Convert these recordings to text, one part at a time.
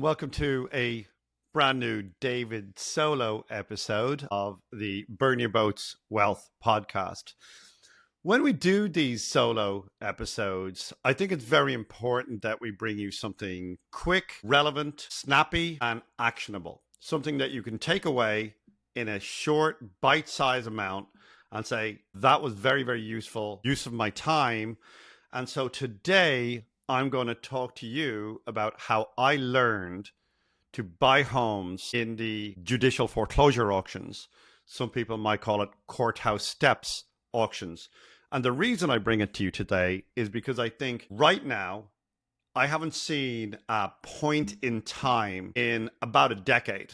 welcome to a brand new David solo episode of the Burn Your Boats Wealth podcast. When we do these solo episodes, I think it's very important that we bring you something quick, relevant, snappy, and actionable. Something that you can take away in a short, bite-sized amount and say, that was very, very useful use of my time. And so today, I'm going to talk to you about how I learned to buy homes in the judicial foreclosure auctions. Some people might call it courthouse steps auctions. And the reason I bring it to you today is because I think right now, I haven't seen a point in time in about a decade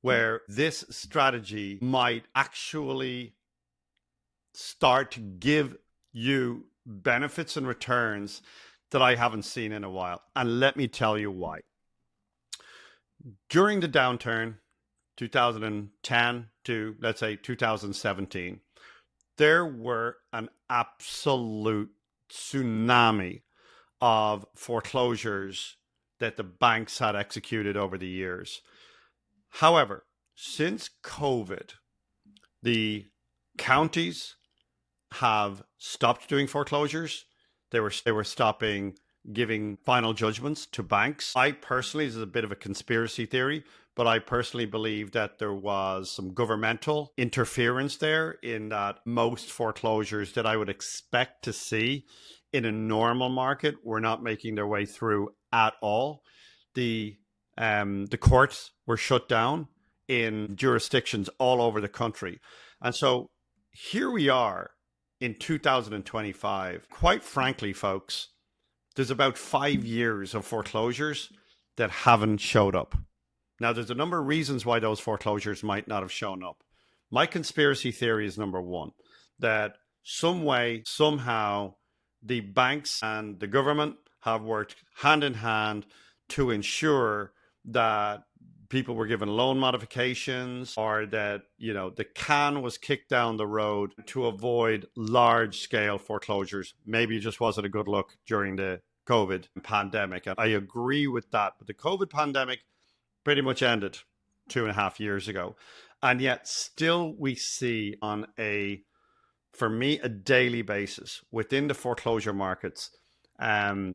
where this strategy might actually start to give you benefits and returns that I haven't seen in a while. And let me tell you why. During the downturn, 2010 to, let's say, 2017, there were an absolute tsunami of foreclosures that the banks had executed over the years. However, since COVID, the counties have stopped doing foreclosures. They were stopping giving final judgments to banks. I personally, this is a bit of a conspiracy theory, but I personally believe that there was some governmental interference there in that most foreclosures that I would expect to see in a normal market were not making their way through at all. The courts were shut down in jurisdictions all over the country. And so here we are in 2025. Quite frankly, folks, there's about 5 years of foreclosures that haven't showed up. Now, there's a number of reasons why those foreclosures might not have shown up. My conspiracy theory is number one, that some way, somehow, the banks and the government have worked hand in hand to ensure that people were given loan modifications, or that, the can was kicked down the road to avoid large scale foreclosures. Maybe it just wasn't a good look during the COVID pandemic. And I agree with that. But the COVID pandemic pretty much ended 2.5 years ago. And yet still we see on for me, a daily basis within the foreclosure markets, homes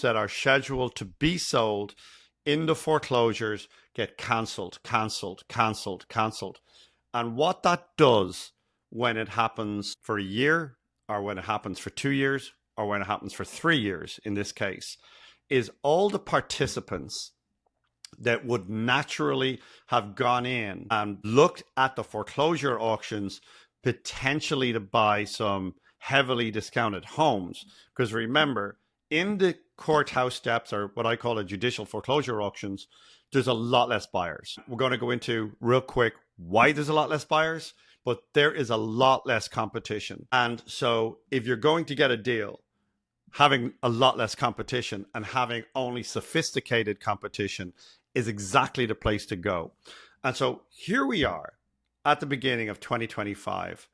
that are scheduled to be sold in the foreclosures get cancelled. And what that does when it happens for a year, or when it happens for 2 years, or when it happens for 3 years in this case, is all the participants that would naturally have gone in and looked at the foreclosure auctions potentially to buy some heavily discounted homes. Because remember, in the courthouse steps, or what I call a judicial foreclosure auctions, there's a lot less buyers. We're going to go into real quick why there's a lot less buyers, but there is a lot less competition. And so if you're going to get a deal, having a lot less competition and having only sophisticated competition is exactly the place to go. And so here we are at the beginning of 2025,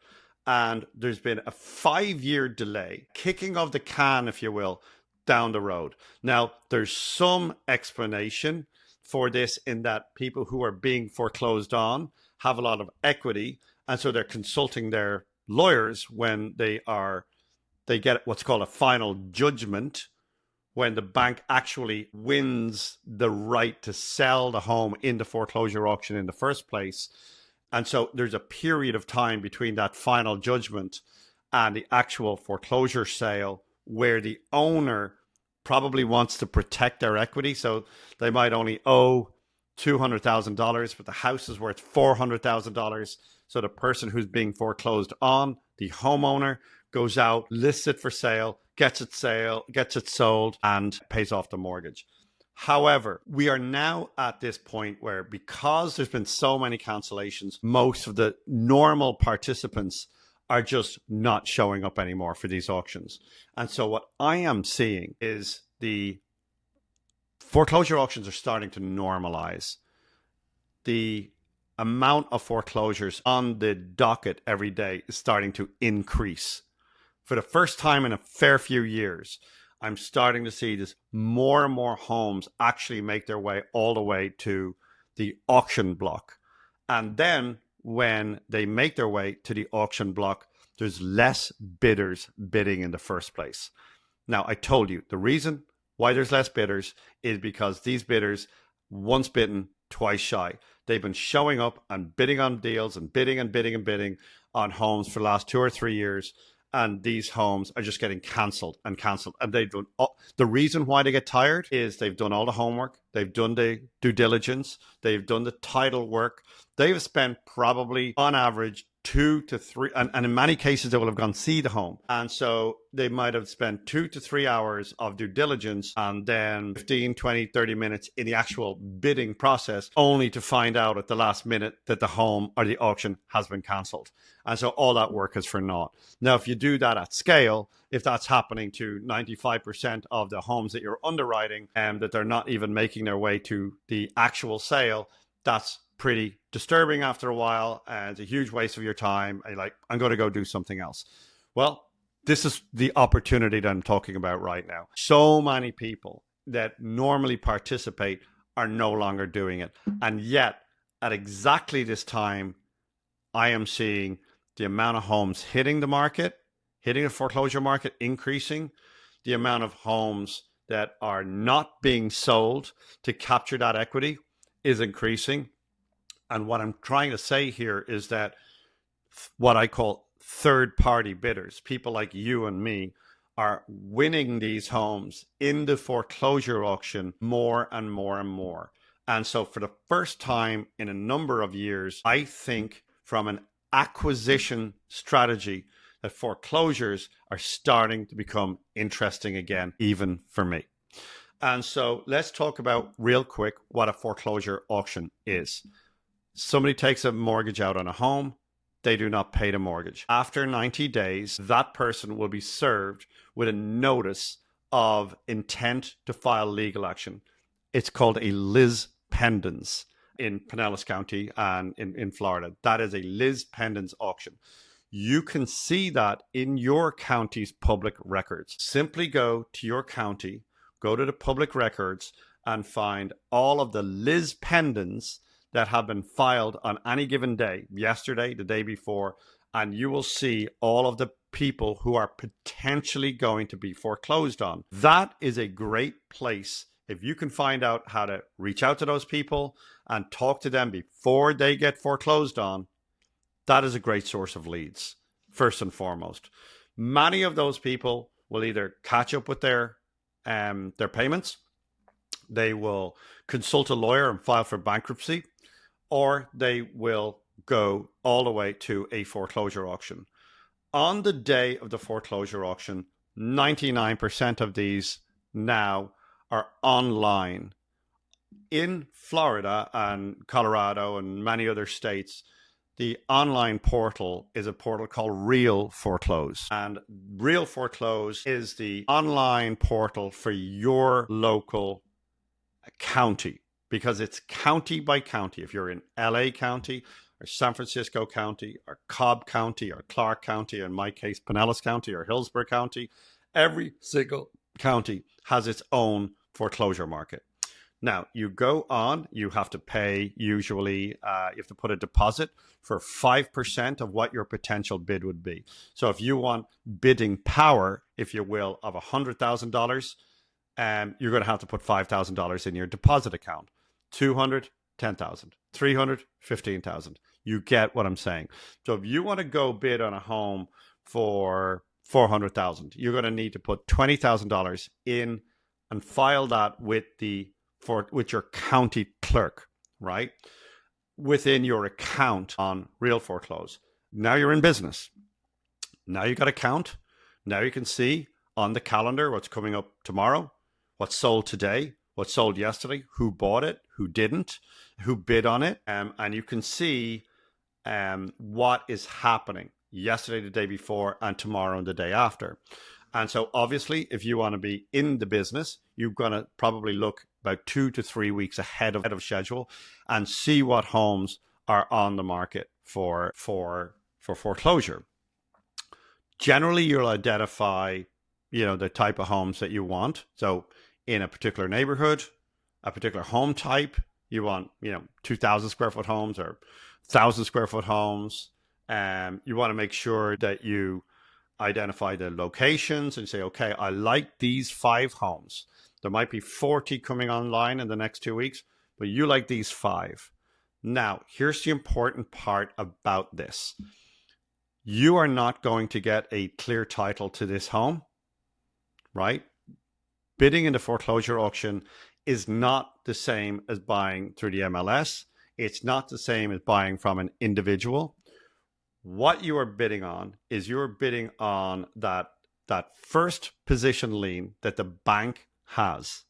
and there's been a 5-year delay, kicking of the can, if you will, down the road. Now, there's some explanation for this in that people who are being foreclosed on have a lot of equity, and so they're consulting their lawyers when they get what's called a final judgment, when the bank actually wins the right to sell the home in the foreclosure auction in the first place. And so there's a period of time between that final judgment and the actual foreclosure sale where the owner probably wants to protect their equity. So they might only owe $200,000, but the house is worth $400,000. So the person who's being foreclosed on, the homeowner, goes out, lists it for sale, gets it sold, and pays off the mortgage. However, we are now at this point where, because there's been so many cancellations, most of the normal participants are just not showing up anymore for these auctions. And so what I am seeing is the foreclosure auctions are starting to normalize. The amount of foreclosures on the docket every day is starting to increase. For the first time in a fair few years, I'm starting to see this more and more homes actually make their way all the way to the auction block. And then when they make their way to the auction block, there's less bidders bidding in the first place. Now, I told you the reason why there's less bidders is because these bidders, once bitten, twice shy. They've been showing up and bidding on deals and bidding and bidding and bidding on homes for the last 2 or 3 years. And these homes are just getting cancelled and cancelled. And they've done the reason why they get tired is they've done all the homework. They've done the due diligence. They've done the title work. They've spent probably on average 2 to 3, and in many cases, they will have gone see the home. And so they might have spent 2 to 3 hours of due diligence and then 15, 20, 30 minutes in the actual bidding process, only to find out at the last minute that the home or the auction has been cancelled. And so all that work is for naught. Now, if you do that at scale, if that's happening to 95% of the homes that you're underwriting and that they're not even making their way to the actual sale, that's pretty disturbing after a while, and it's a huge waste of your time. And you're like, I'm going to go do something else. Well, this is the opportunity that I'm talking about right now. So many people that normally participate are no longer doing it. And yet, at exactly this time, I am seeing the amount of homes hitting the market, hitting the foreclosure market, increasing. The amount of homes that are not being sold to capture that equity is increasing. And what I'm trying to say here is that what I call third-party bidders, people like you and me, are winning these homes in the foreclosure auction more and more and more. And so for the first time in a number of years, I think from an acquisition strategy that foreclosures are starting to become interesting again, even for me. And so let's talk about real quick what a foreclosure auction is. Somebody takes a mortgage out on a home. They do not pay the mortgage. After 90 days, that person will be served with a notice of intent to file legal action. It's called a lis pendens in Pinellas County and in Florida. That is a lis pendens auction. You can see that in your county's public records. Simply go to your county, go to the public records, and find all of the lis pendens that have been filed on any given day, yesterday, the day before, and you will see all of the people who are potentially going to be foreclosed on. That is a great place. If you can find out how to reach out to those people and talk to them before they get foreclosed on, that is a great source of leads, first and foremost. Many of those people will either catch up with their payments, they will consult a lawyer and file for bankruptcy, or they will go all the way to a foreclosure auction. On the day of the foreclosure auction, 99% of these now are online. In Florida and Colorado and many other states, the online portal is a portal called Real Foreclose. And Real Foreclose is the online portal for your local county, because it's county by county. If you're in LA County or San Francisco County or Cobb County or Clark County, or in my case, Pinellas County or Hillsborough County, every single county has its own foreclosure market. Now, you go on, you have to pay usually, you have to put a deposit for 5% of what your potential bid would be. So if you want bidding power, if you will, of $100,000, you're going to have to put $5,000 in your deposit account. 200, 10,000, 300, 15,000. You get what I'm saying. So if you want to go bid on a home for 400,000, you're going to need to put $20,000 in and file that with your county clerk, right? Within your account on Real Foreclose. Now you're in business. Now you got a count. Now you can see on the calendar what's coming up tomorrow, what's sold today, what sold yesterday, who bought it, who didn't, who bid on it. And you can see what is happening yesterday, the day before, and tomorrow and the day after. And so obviously, if you want to be in the business, you're going to probably look about 2 to 3 weeks ahead of schedule and see what homes are on the market for foreclosure. Generally, you'll identify the type of homes that you want. So in a particular neighborhood, a particular home type, you want, 2,000 square foot homes or 1,000 square foot homes. You want to make sure that you identify the locations and say, okay, I like these 5 homes. There might be 40 coming online in the next 2 weeks, but you like these 5. Now, here's the important part about this. You are not going to get a clear title to this home, right? Bidding in the foreclosure auction is not the same as buying through the MLS. It's not the same as buying from an individual. What you are bidding on is you're bidding on that first position lien that the bank has.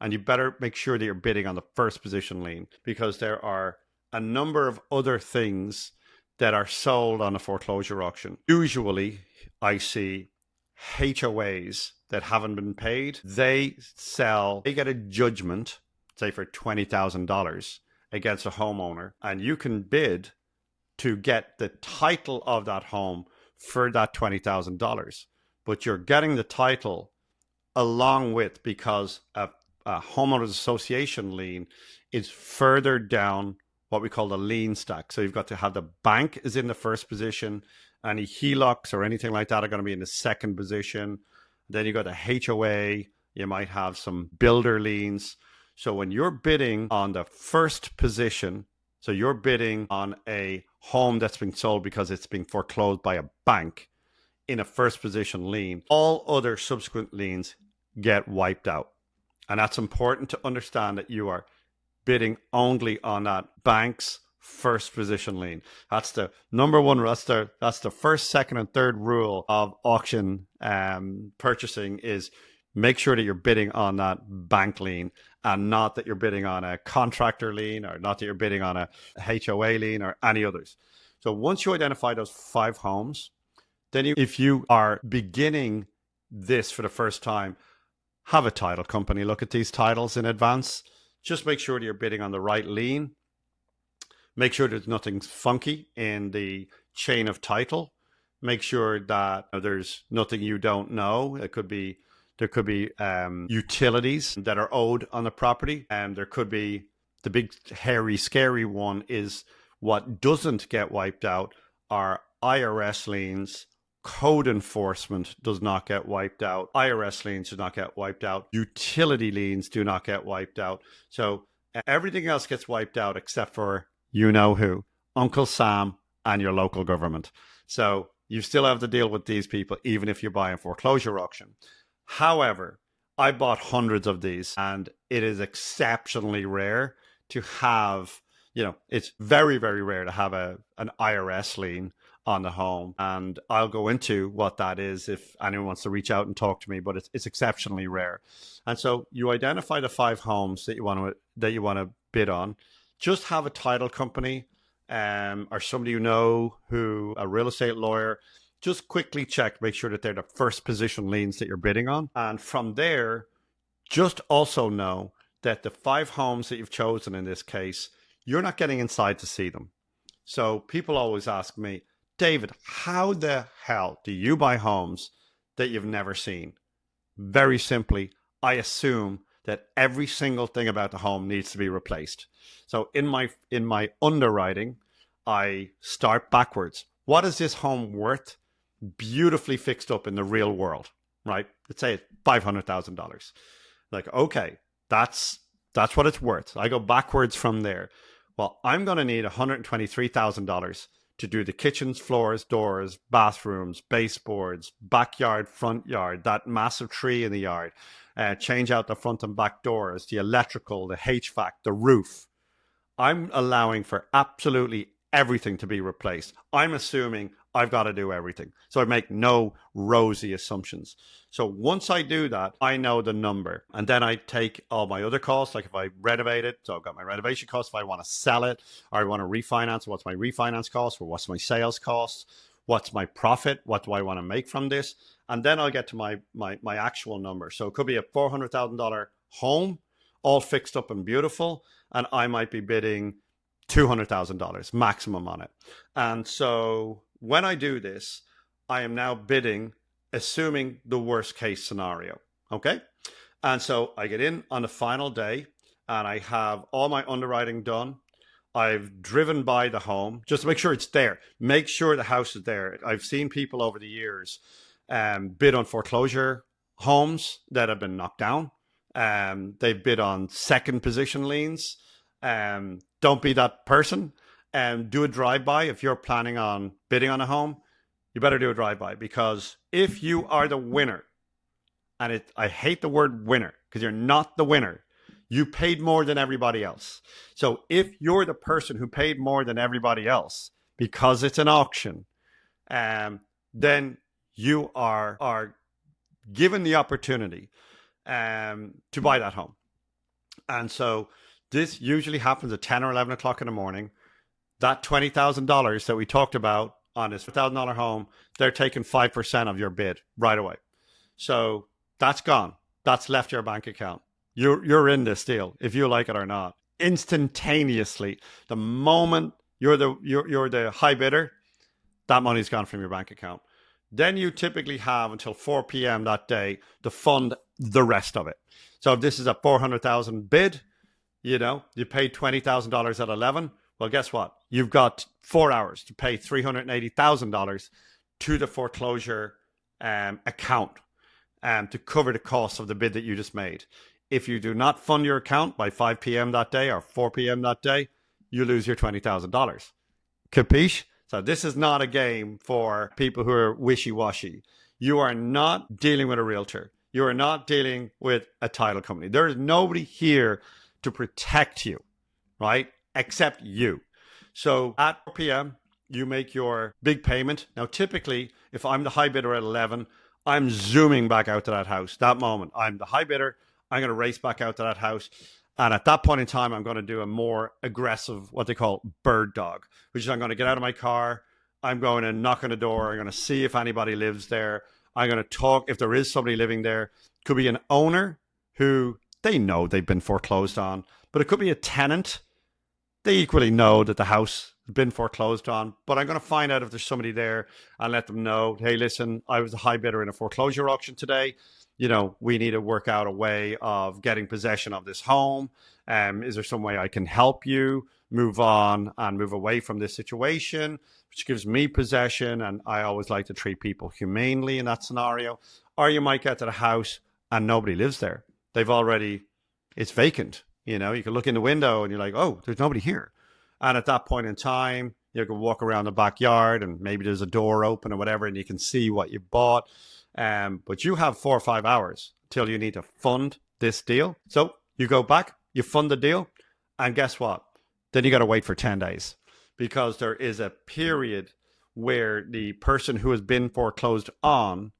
And you better make sure that you're bidding on the first position lien, because there are a number of other things that are sold on a foreclosure auction. Usually, I see HOAs that haven't been paid. They get a judgment, say for $20,000 against a homeowner, and you can bid to get the title of that home for that $20,000. But you're getting the title along with, because a homeowners association lien is further down what we call the lien stack. So you've got to have the bank is in the first position. Any HELOCs or anything like that are going to be in the second position. Then you've got a HOA. You might have some builder liens. So when you're bidding on the first position, so you're bidding on a home that's being sold because it's being foreclosed by a bank in a first position lien, all other subsequent liens get wiped out. And that's important to understand, that you are bidding only on that bank's first position lien. That's the number one. That's the first, second, and third rule of auction purchasing, is make sure that you're bidding on that bank lien, and not that you're bidding on a contractor lien, or not that you're bidding on a HOA lien or any others. So once you identify those 5 homes, then if you are beginning this for the first time, have a title company look at these titles in advance. Just make sure that you're bidding on the right lien. Make sure there's nothing funky in the chain of title. Make sure that there's nothing you don't know. There could be utilities that are owed on the property, and there could be, the big hairy scary one is what doesn't get wiped out are IRS liens. Code enforcement does not get wiped out. IRS liens do not get wiped out. Utility liens do not get wiped out. So everything else gets wiped out except for you know who, Uncle Sam and your local government. So you still have to deal with these people, even if you buy a foreclosure auction. However, I bought hundreds of these, and it is exceptionally rare to have, it's very, very rare to have an IRS lien on the home. And I'll go into what that is if anyone wants to reach out and talk to me, but it's exceptionally rare. And so you identify the 5 homes that you want to bid on. Just have a title company or somebody who, a real estate lawyer, just quickly check, make sure that they're the first position liens that you're bidding on. And from there, just also know that the 5 homes that you've chosen in this case, you're not getting inside to see them. So people always ask me, David, how the hell do you buy homes that you've never seen? Very simply, I assume that every single thing about the home needs to be replaced. So in my underwriting, I start backwards. What is this home worth? Beautifully fixed up in the real world, right? Let's say it's $500,000. Like, okay, that's what it's worth. I go backwards from there. Well, I'm going to need $123,000 to do the kitchens, floors, doors, bathrooms, baseboards, backyard, front yard, that massive tree in the yard, change out the front and back doors, the electrical, the HVAC, the roof. I'm allowing for absolutely everything to be replaced. I'm assuming I've got to do everything. So I make no rosy assumptions. So once I do that, I know the number. And then I take all my other costs, like if I renovate it, so I've got my renovation costs, if I want to sell it, or I want to refinance, what's my refinance cost, or what's my sales cost, what's my profit, what do I want to make from this? And then I'll get to my actual number. So it could be a $400,000 home, all fixed up and beautiful, and I might be bidding $200,000 maximum on it. And so when I do this, I am now bidding assuming the worst case scenario. Okay. And so I get in on the final day and I have all my underwriting done. I've driven by the home just to make sure it's there. Make sure the house is there. I've seen people over the years bid on foreclosure homes that have been knocked down. They've bid on second position liens. Don't be that person. Do a drive-by. If you're planning on bidding on a home, you better do a drive-by, because if you are the winner, and I hate the word winner because you're not the winner. You paid more than everybody else. So if you're the person who paid more than everybody else because it's an auction, then you are given the opportunity to buy that home. And so this usually happens at 10 or 11 o'clock in the morning. That $20,000 that we talked about on this $1,000 home, they're taking 5% of your bid right away. So that's gone. That's left your bank account. You're in this deal, if you like it or not. Instantaneously, the moment you're the high bidder, that money's gone from your bank account. Then you typically have until 4 p.m. that day to fund the rest of it. So if this is a $400,000 bid, you paid $20,000 at 11. Well, guess what? You've got 4 hours to pay $380,000 to the foreclosure account to cover the cost of the bid that you just made. If you do not fund your account by 5 p.m. that day or 4 p.m. that day, you lose your $20,000. Capiche? So this is not a game for people who are wishy-washy. You are not dealing with a realtor. You are not dealing with a title company. There is nobody here to protect you, right? Except you. So at 4 p.m., you make your big payment. Now, typically, if I'm the high bidder at 11, I'm zooming back out to that house. That moment, I'm the high bidder. I'm going to race back out to that house. And at that point in time, I'm going to do a more aggressive, what they call bird dog, which is I'm going to get out of my car. I'm going to knock on the door. I'm going to see if anybody lives there. I'm going to talk if there is somebody living there. Could be an owner who they know they've been foreclosed on, but it could be a tenant. They equally know that the house has been foreclosed on, but I'm going to find out if there's somebody there and let them know, hey, listen, I was a high bidder in a foreclosure auction today. We need to work out a way of getting possession of this home. Is there some way I can help you move on and move away from this situation, which gives me possession? And I always like to treat people humanely in that scenario. Or you might get to the house and nobody lives there. It's vacant. You can look in the window and you're like, oh, there's nobody here. And at that point in time, you can walk around the backyard and maybe there's a door open or whatever, and you can see what you bought. But you have 4 or 5 hours till you need to fund this deal. So you go back, you fund the deal, and guess what? Then you got to wait for 10 days because there is a period where the person who has been foreclosed on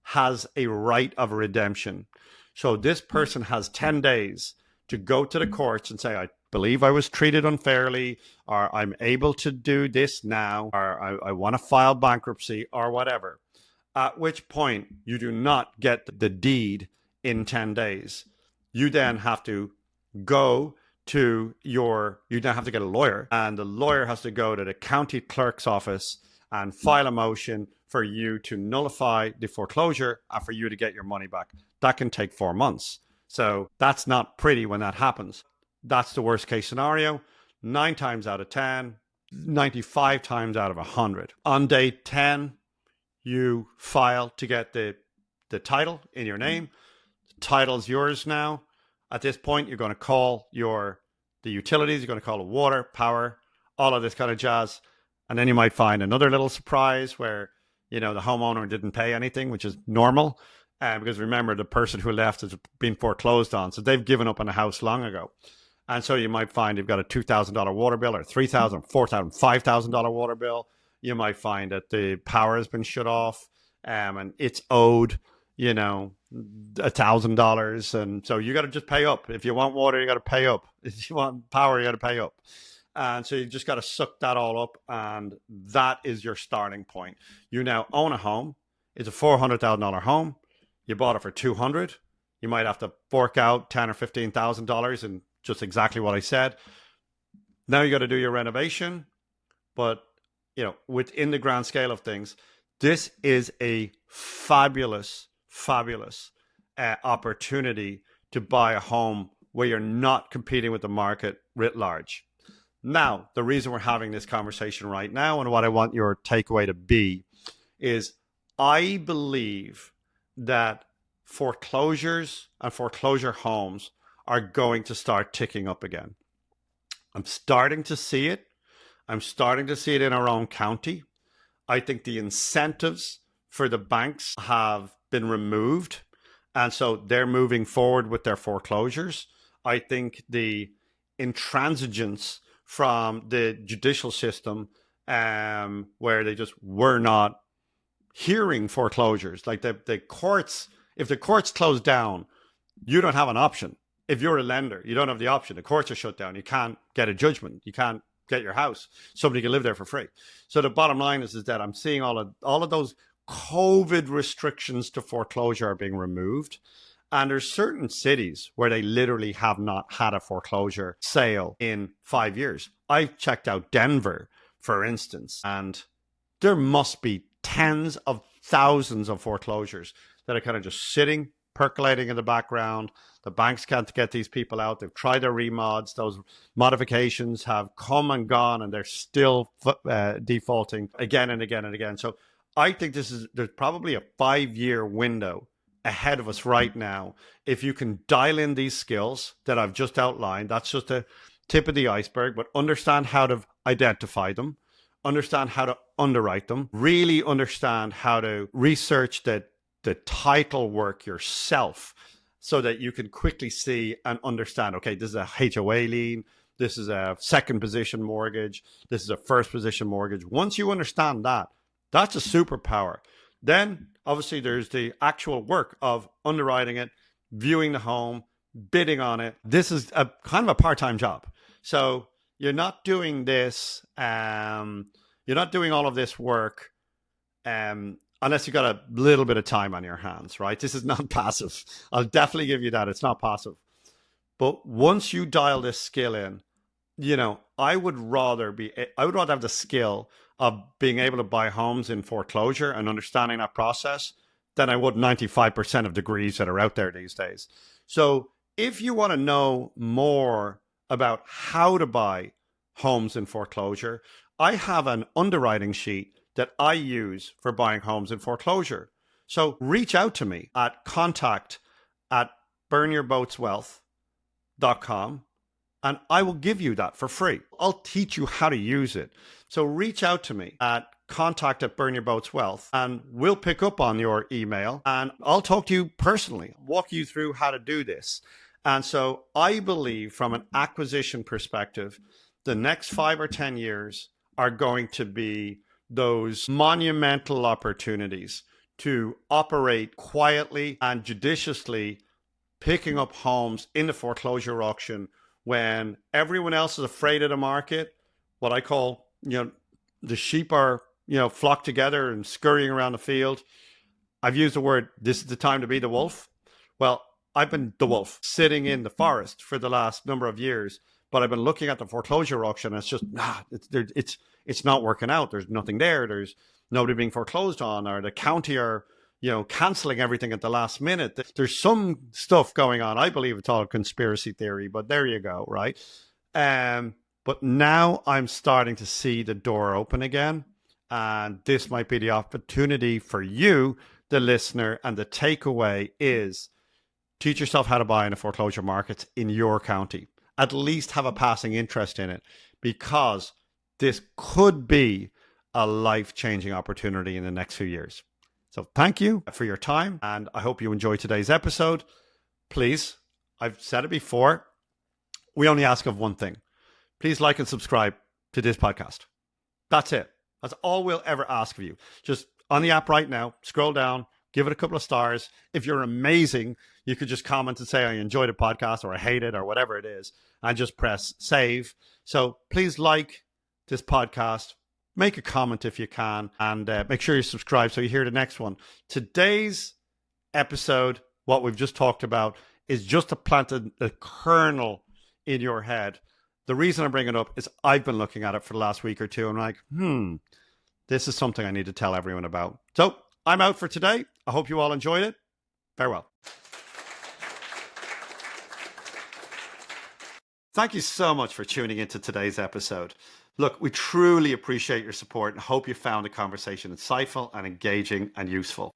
has a right of redemption. So this person has 10 days to go to the courts and say, I believe I was treated unfairly, or I'm able to do this now, or I want to file bankruptcy or whatever. At which point you do not get the deed in 10 days. You then have to go to you then have to get a lawyer, and the lawyer has to go to the county clerk's office and file a motion for you to nullify the foreclosure and for you to get your money back. That can take 4 months. So that's not pretty when that happens. That's the worst case scenario. 9 times out of 10, 95 times out of 100. On day 10, you file to get the title in your name. The title's yours now. At this point, you're going to call the utilities. You're going to call the water, power, all of this kind of jazz. And then you might find another little surprise where, the homeowner didn't pay anything, which is normal. Because remember, the person who left has been foreclosed on. So they've given up on the house long ago. And so you might find you've got a $2,000 water bill or $3,000, $4,000, $5,000 water bill. You might find that the power has been shut off and it's owed, $1,000. And so you got to just pay up. If you want water, you got to pay up. If you want power, you got to pay up. And so you just got to suck that all up. And that is your starting point. You now own a home. It's a $400,000 home. You bought it for $200,000. You might have to fork out $10,000 or $15,000 and just exactly what I said. Now you got to do your renovation. But, within the grand scale of things, This is a fabulous, fabulous opportunity to buy a home where you're not competing with the market writ large. Now, the reason we're having this conversation right now and what I want your takeaway to be is I believe that foreclosures and foreclosure homes are going to start ticking up again. I'm starting to see it. I'm starting to see it in our own county. I think the incentives for the banks have been removed. And so they're moving forward with their foreclosures. I think the intransigence from the judicial system, where they just were not hearing foreclosures, like the courts, if the courts close down, you don't have an option. If you're a lender, you don't have the option. The courts are shut down. You can't get a judgment. You can't get your house. Somebody can live there for free. So the bottom line is that I'm seeing all of those COVID restrictions to foreclosure are being removed. And there's certain cities where they literally have not had a foreclosure sale in 5 years. I've checked out Denver, for instance, and there must be tens of thousands of foreclosures that are kind of just sitting, percolating in the background. The banks can't get these people out. They've tried their remods. Those modifications have come and gone, and they're still defaulting again and again and again. So I think there's probably a 5-year window ahead of us right now. If you can dial in these skills that I've just outlined, that's just a tip of the iceberg, but understand how to identify them, understand how to underwrite them, really understand how to research the title work yourself so that you can quickly see and understand, okay, this is a HOA lien, this is a second position mortgage, this is a first position mortgage. Once you understand that, that's a superpower. Then obviously there's the actual work of underwriting it, viewing the home, bidding on it. This is a kind of a part-time job. So you're not doing this, you're not doing all of this work unless you've got a little bit of time on your hands, right? This is not passive. I'll definitely give you that. It's not passive. But once you dial this skill in, I would rather have the skill of being able to buy homes in foreclosure and understanding that process than I would 95% of degrees that are out there these days. So if you want to know more about how to buy homes in foreclosure, I have an underwriting sheet that I use for buying homes in foreclosure. So reach out to me at contact@burnyourboatswealth.com and I will give you that for free. I'll teach you how to use it. So reach out to me at contact@burnyourboatswealth and we'll pick up on your email and I'll talk to you personally, walk you through how to do this. And so I believe from an acquisition perspective, the next 5 or 10 years are going to be those monumental opportunities to operate quietly and judiciously, picking up homes in the foreclosure auction when everyone else is afraid of the market. What I call, the sheep are, flocked together and scurrying around the field. I've used the word, this is the time to be the wolf. Well, I've been the wolf sitting in the forest for the last number of years, but I've been looking at the foreclosure auction and it's just, it's not working out. There's nothing there. There's nobody being foreclosed on, or the county are, canceling everything at the last minute. There's some stuff going on. I believe it's all conspiracy theory, but there you go, right? But now I'm starting to see the door open again. And this might be the opportunity for you, the listener, and the takeaway is teach yourself how to buy in the foreclosure markets in your county. At least have a passing interest in it, because this could be a life-changing opportunity in the next few years. So thank you for your time, and I hope you enjoyed today's episode. Please, I've said it before, we only ask of one thing. Please like and subscribe to this podcast. That's it. That's all we'll ever ask of you. Just on the app right now, scroll down, give it a couple of stars. If you're amazing, you could just comment and say, I enjoyed the podcast, or I hate it, or whatever it is, and just press save. So please like this podcast, make a comment if you can, and make sure you subscribe so you hear the next one. Today's episode, what we've just talked about, is just to plant a kernel in your head. The reason I bring it up is I've been looking at it for the last week or two and I'm like, This is something I need to tell everyone about. So I'm out for today. I hope you all enjoyed it. Farewell. Thank you so much for tuning into today's episode. Look, we truly appreciate your support and hope you found the conversation insightful and engaging and useful.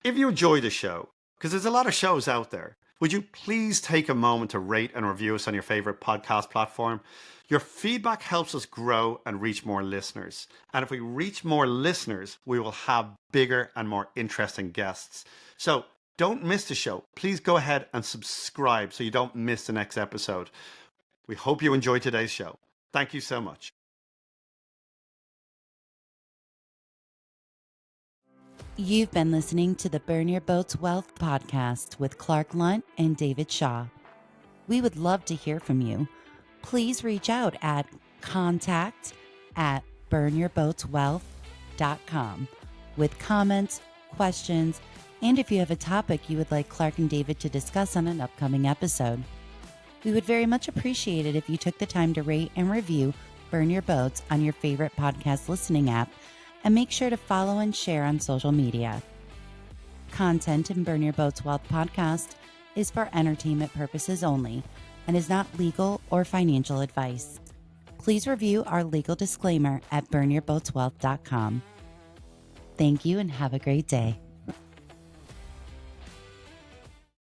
If you enjoyed the show, because there's a lot of shows out there, would you please take a moment to rate and review us on your favorite podcast platform? Your feedback helps us grow and reach more listeners. And if we reach more listeners, we will have bigger and more interesting guests. So don't miss the show. Please go ahead and subscribe so you don't miss the next episode. We hope you enjoyed today's show. Thank you so much. You've been listening to the Burn Your Boats Wealth podcast with Clark Lunt and David Shaw. We would love to hear from you. Please reach out at contact@burnyourboatswealth.com with comments, questions, and if you have a topic you would like Clark and David to discuss on an upcoming episode. We would very much appreciate it if you took the time to rate and review Burn Your Boats on your favorite podcast listening app, and make sure to follow and share on social media. Content in Burn Your Boats Wealth podcast is for entertainment purposes only and is not legal or financial advice. Please review our legal disclaimer at burnyourboatswealth.com. Thank you and have a great day.